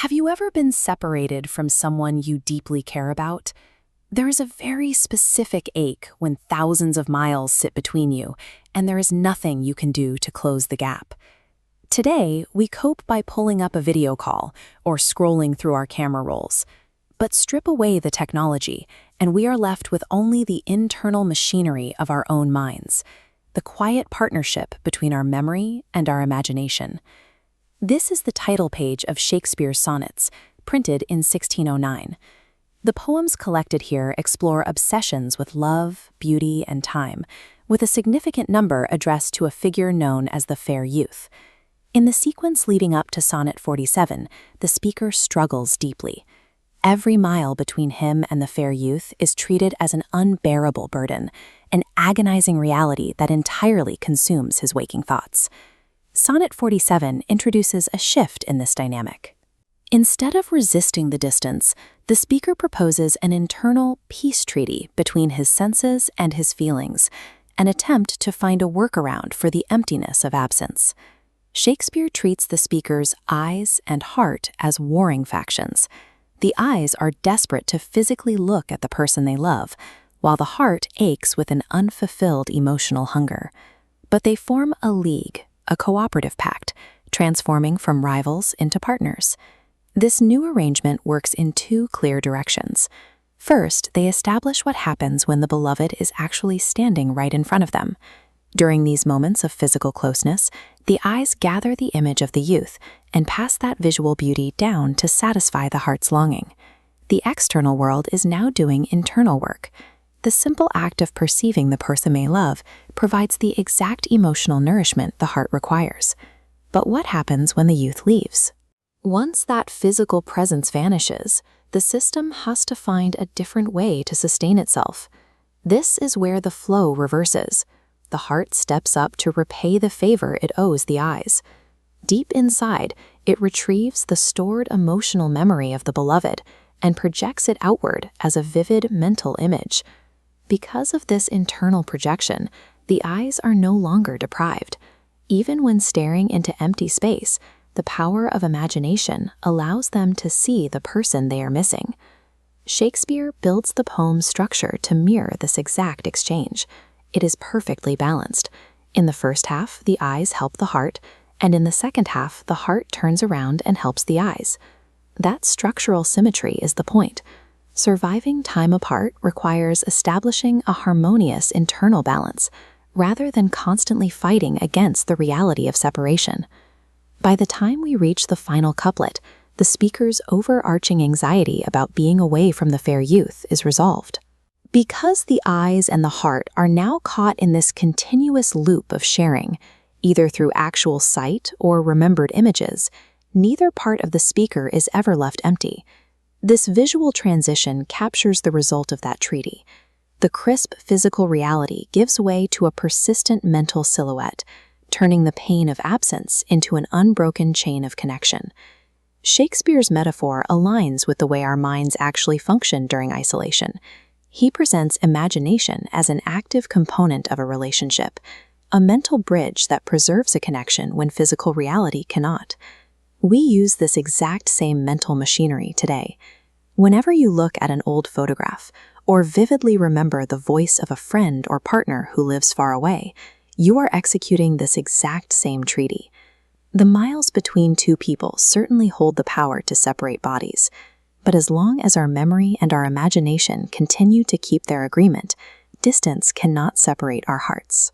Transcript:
Have you ever been separated from someone you deeply care about? There is a very specific ache when thousands of miles sit between you, and there is nothing you can do to close the gap. Today, we cope by pulling up a video call or scrolling through our camera rolls. But strip away the technology, and we are left with only the internal machinery of our own minds, the quiet partnership between our memory and our imagination. This is the title page of Shakespeare Sonnets, printed in 1609. The poems collected here explore obsessions with love, beauty, and time, with a significant number addressed to a figure known as the fair youth. In the sequence leading up to Sonnet 47, the speaker struggles deeply. Every mile between him and the fair youth is treated as an unbearable burden, an agonizing reality that entirely consumes his waking thoughts. Sonnet 47 introduces a shift in this dynamic. Instead of resisting the distance, the speaker proposes an internal peace treaty between his senses and his feelings, an attempt to find a workaround for the emptiness of absence. Shakespeare treats the speaker's eyes and heart as warring factions. The eyes are desperate to physically look at the person they love, while the heart aches with an unfulfilled emotional hunger. But they form a league, a cooperative pact, transforming from rivals into partners. This new arrangement works in two clear directions. First, they establish what happens when the beloved is actually standing right in front of them. During these moments of physical closeness, the eyes gather the image of the youth and pass that visual beauty down to satisfy the heart's longing. The external world is now doing internal work. The simple act of perceiving the person they love provides the exact emotional nourishment the heart requires. But what happens when the youth leaves? Once that physical presence vanishes, the system has to find a different way to sustain itself. This is where the flow reverses. The heart steps up to repay the favor it owes the eyes. Deep inside, it retrieves the stored emotional memory of the beloved and projects it outward as a vivid mental image. Because of this internal projection, the eyes are no longer deprived. Even when staring into empty space, the power of imagination allows them to see the person they are missing. Shakespeare builds the poem's structure to mirror this exact exchange. It is perfectly balanced. In the first half, the eyes help the heart, and in the second half, the heart turns around and helps the eyes. That structural symmetry is the point. Surviving time apart requires establishing a harmonious internal balance, rather than constantly fighting against the reality of separation. By the time we reach the final couplet, the speaker's overarching anxiety about being away from the fair youth is resolved. Because the eyes and the heart are now caught in this continuous loop of sharing, either through actual sight or remembered images, neither part of the speaker is ever left empty. This visual transition captures the result of that treaty. The crisp physical reality gives way to a persistent mental silhouette, turning the pain of absence into an unbroken chain of connection. Shakespeare's metaphor aligns with the way our minds actually function during isolation. He presents imagination as an active component of a relationship, a mental bridge that preserves a connection when physical reality cannot. We use this exact same mental machinery today. Whenever you look at an old photograph or vividly remember the voice of a friend or partner who lives far away, you are executing this exact same treaty. The miles between two people certainly hold the power to separate bodies, but as long as our memory and our imagination continue to keep their agreement, distance cannot separate our hearts.